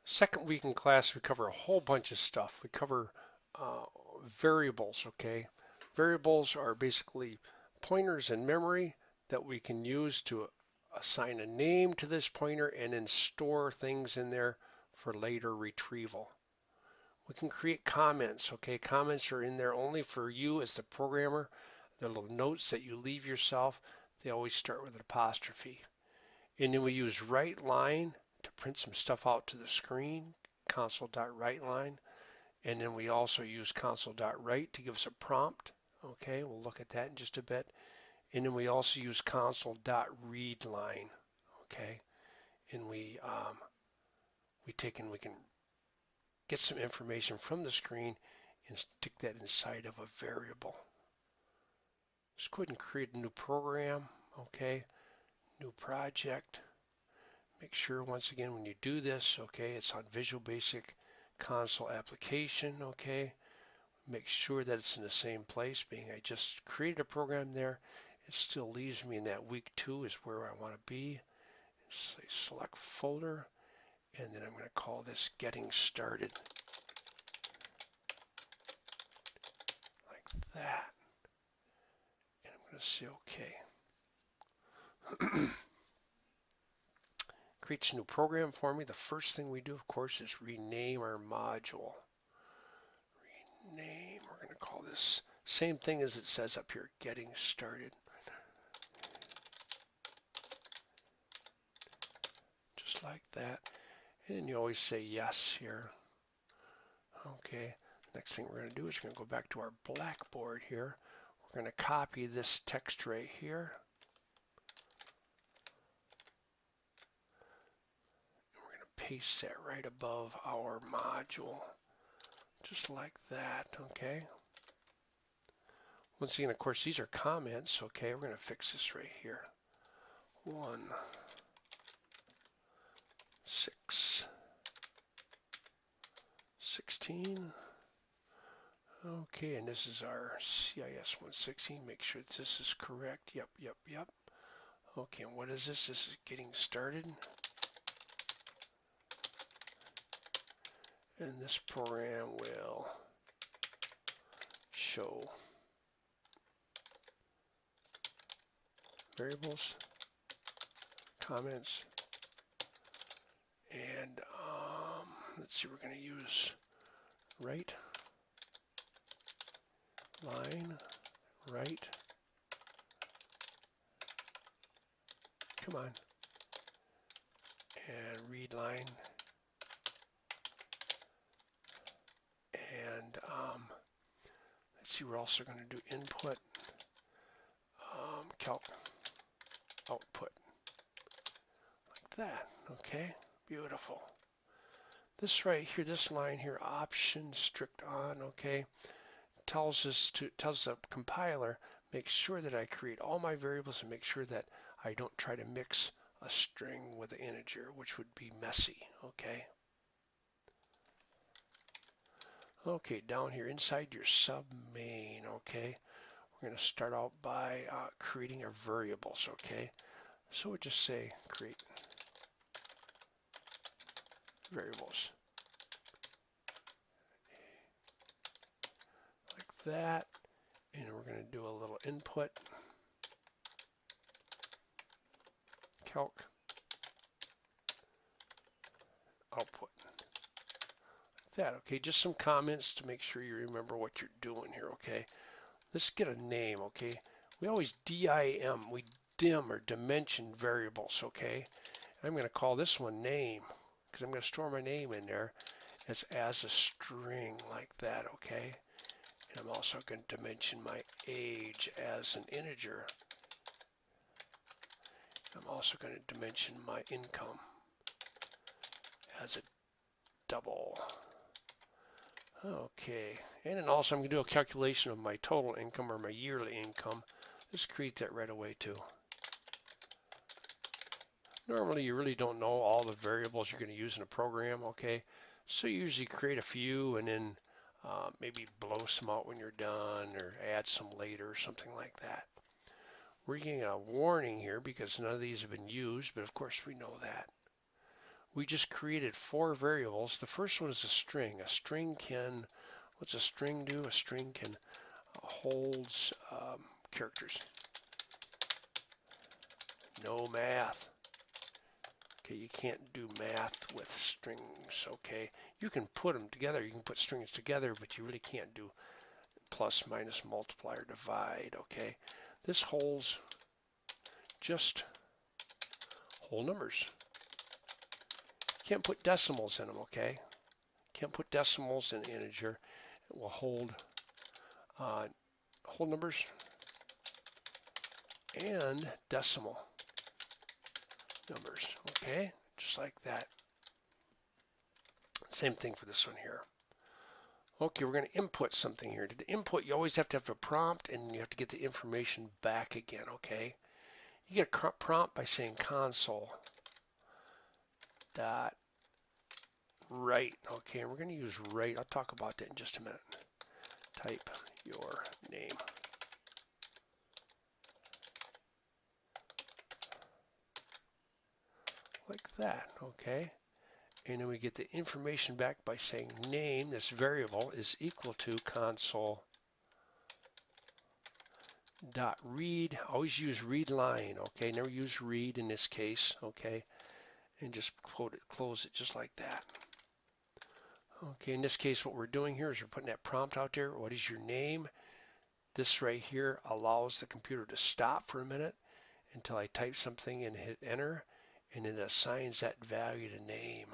Second week in class, we cover a whole bunch of stuff. We cover uh, variables, okay? Variables are basically pointers in memory that we can use to assign a name to this pointer and then store things in there for later retrieval. We can create comments, okay? Comments are in there only for you as the programmer. They're little notes that you leave yourself. They always start with an apostrophe. And then we use WriteLine to print some stuff out to the screen, console.WriteLine. And then we also use console.write to give us a prompt. Okay, we'll look at that in just a bit. And then we also use console.readline. Okay, and we can get some information from the screen and stick that inside of a variable. Let's go ahead and create a new program. Okay, new project. Make sure once again when you do this, okay, it's on Visual Basic Console application, okay. Make sure that it's in the same place, being I just created a program there. It still leaves me in that week 2 is where I want to be. Say select folder, and then I'm going to call this getting started, like that. And I'm going to say okay. Creates a new program for me. The first thing we do, of course, is rename our module. Rename, we're going to call this same thing as it says up here, getting started. Just like that. And you always say yes here. Okay, next thing we're going to do is we're going to go back to our blackboard here. We're going to copy this text right here. And we're going to paste that right above our module. Just like that, okay? Once again, of course, these are comments, okay? We're going to fix this right here. 1, 6, 16. Okay, and this is our CIS116. Make sure that this is correct. Yep, yep, yep. Okay, and what is this? This is getting started. And this program will show variables, comments, and let's see, we're going to use write line, write, come on, and read line, and let's see, we're also going to do input, calc, output, like that. Okay, beautiful. This right here, this line here, option strict on, okay, tells the compiler, make sure that I create all my variables and make sure that I don't try to mix a string with an integer, which would be messy, okay? Okay, down here inside your sub main, okay, we're going to start out by creating our variables, okay? So we'll just say create variables, like that, and we're going to do a little input, calc, output. That, okay, just some comments to make sure you remember what you're doing here, okay? Let's get a name, okay? We always DIM, we dim or dimension variables, okay? I'm going to call this one name because I'm going to store my name in there as a string like that, okay? And I'm also going to dimension my age as an integer. I'm also going to dimension my income as a double. Okay, and then also I'm going to do a calculation of my total income or my yearly income. Let's create that right away too. Normally you really don't know all the variables you're going to use in a program, okay? So you usually create a few and then maybe blow some out when you're done or add some later or something like that. We're getting a warning here because none of these have been used, but of course we know that. we just created 4 variables. The first one is a string. A string can, what's a string do? A string can holds characters. No math. Okay, you can't do math with strings, okay? You can put them together, you can put strings together, but you really can't do plus, minus, multiply, or divide, okay? This holds just whole numbers. Can't put decimals in them, okay? Can't put decimals in integer. It will hold whole numbers and decimal numbers, okay? Just like that. Same thing for this one here. Okay, we're going to input something here. To input, you always have to have a prompt, and you have to get the information back again, okay? You get a prompt by saying console dot write, okay? And we're going to use write. I'll talk about that in just a minute. Type your name. Like that, okay? And then we get the information back by saying name, this variable, is equal to console dot read. Always use read line, okay? Never use read in this case, okay? And just close it just like that. Okay, in this case, what we're doing here is we're putting that prompt out there. What is your name? This right here allows the computer to stop for a minute until I type something and hit enter, and it assigns that value to name.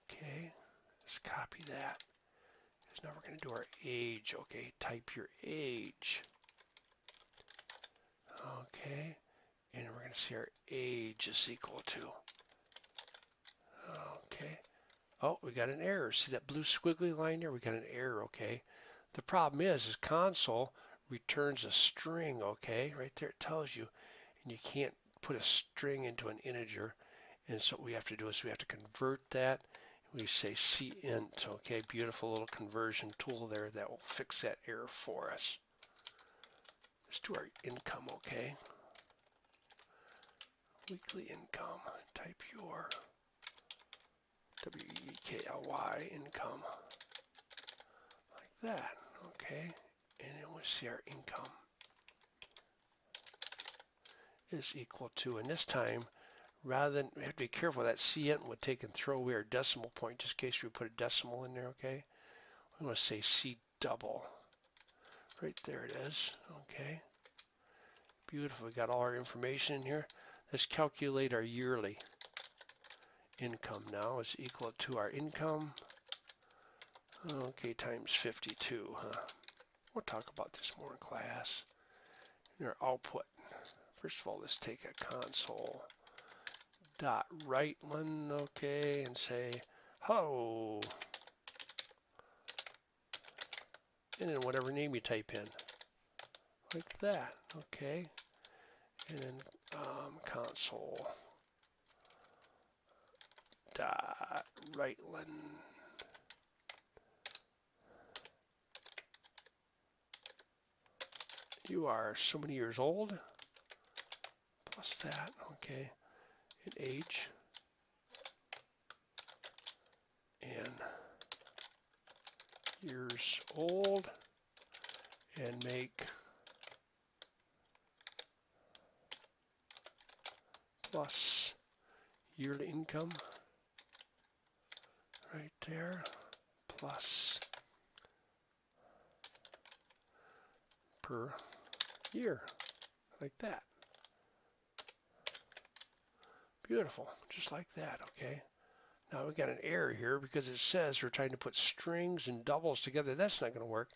Okay, let's copy that. Because now we're going to do our age. Okay, type your age. Okay, and we're going to see our age is equal to. Okay. Oh, we got an error. See that blue squiggly line there? We got an error, okay? The problem is console returns a string, okay? Right there it tells you, and you can't put a string into an integer. And so what we have to do is we have to convert that. We say cint, okay? Beautiful little conversion tool there that will fix that error for us. Let's do our income, okay? Weekly income. Type your W-E-K-L-Y income. Like that, okay? And then we'll see our income is equal to, and this time, rather than, we have to be careful, that cint would take and throw away our decimal point, just in case we put a decimal in there, okay? I'm going to say C double. Right there it is, okay? Beautiful, we got all our information in here. Let's calculate our yearly income now is equal to our income, okay, times 52, huh? We'll talk about this more in class. And our output. First of all, let's take a console dot WriteLine, okay, and say hello, and then whatever name you type in, like that, okay, and then console dot WriteLine. You are so many years old, plus that, okay, and age, and years old, and make plus yearly income, right there, plus per year, like that. Beautiful, just like that, okay? Now we got an error here because it says we're trying to put strings and doubles together. That's not going to work.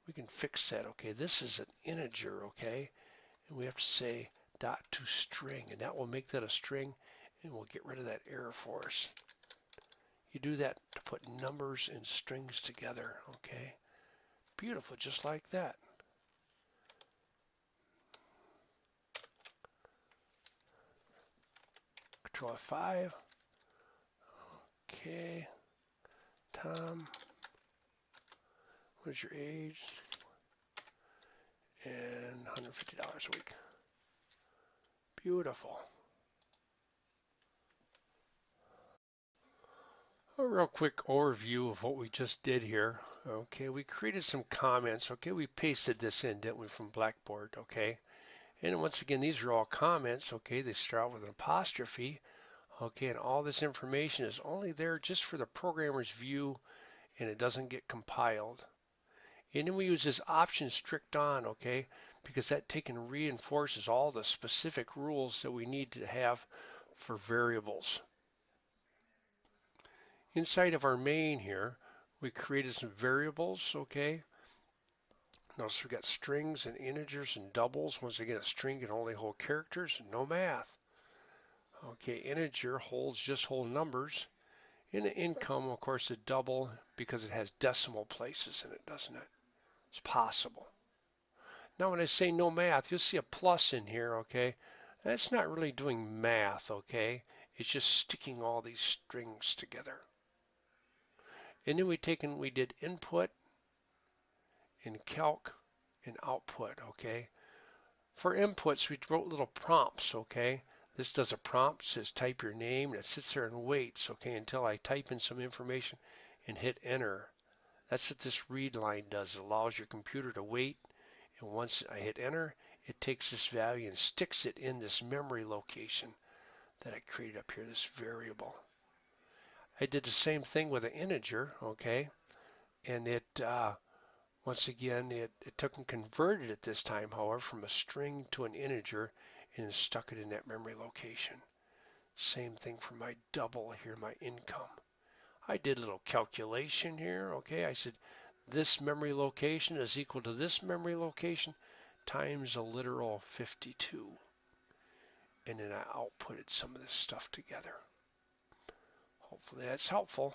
We can fix that, okay? This is an integer, okay? And we have to say dot to string, and that will make that a string, and we'll get rid of that error for us. You do that to put numbers and strings together, okay? Beautiful, just like that. Control F5. Okay. Tom, what is your age? And $150 a week. Beautiful. A real quick overview of what we just did here. Okay, we created some comments. Okay, we pasted this in, didn't we, from Blackboard? Okay, and once again, these are all comments. Okay, they start with an apostrophe. Okay, and all this information is only there just for the programmer's view, and it doesn't get compiled. And then we use this option strict on, okay, because that taken reinforces all the specific rules that we need to have for variables. Inside of our main here, we created some variables, okay. Notice we got strings and integers and doubles. Once again, a string can only hold characters and no math. Okay, integer holds just whole numbers. And the income, of course, a double because it has decimal places in it, doesn't it? It's possible. Now, when I say no math, you'll see a plus in here, okay? That's not really doing math, okay? It's just sticking all these strings together. And then we did input and calc and output, okay? For inputs, we wrote little prompts, okay? This does a prompt, says type your name, and it sits there and waits, okay, until I type in some information and hit enter. That's what this read line does. It allows your computer to wait, and once I hit enter, it takes this value and sticks it in this memory location that I created up here, this variable. I did the same thing with an integer, okay, and once again, it took and converted it this time, however, from a string to an integer and stuck it in that memory location. Same thing for my double here, my income. I did a little calculation here, okay. I said this memory location is equal to this memory location times a literal 52. And then I outputted some of this stuff together. Hopefully that's helpful.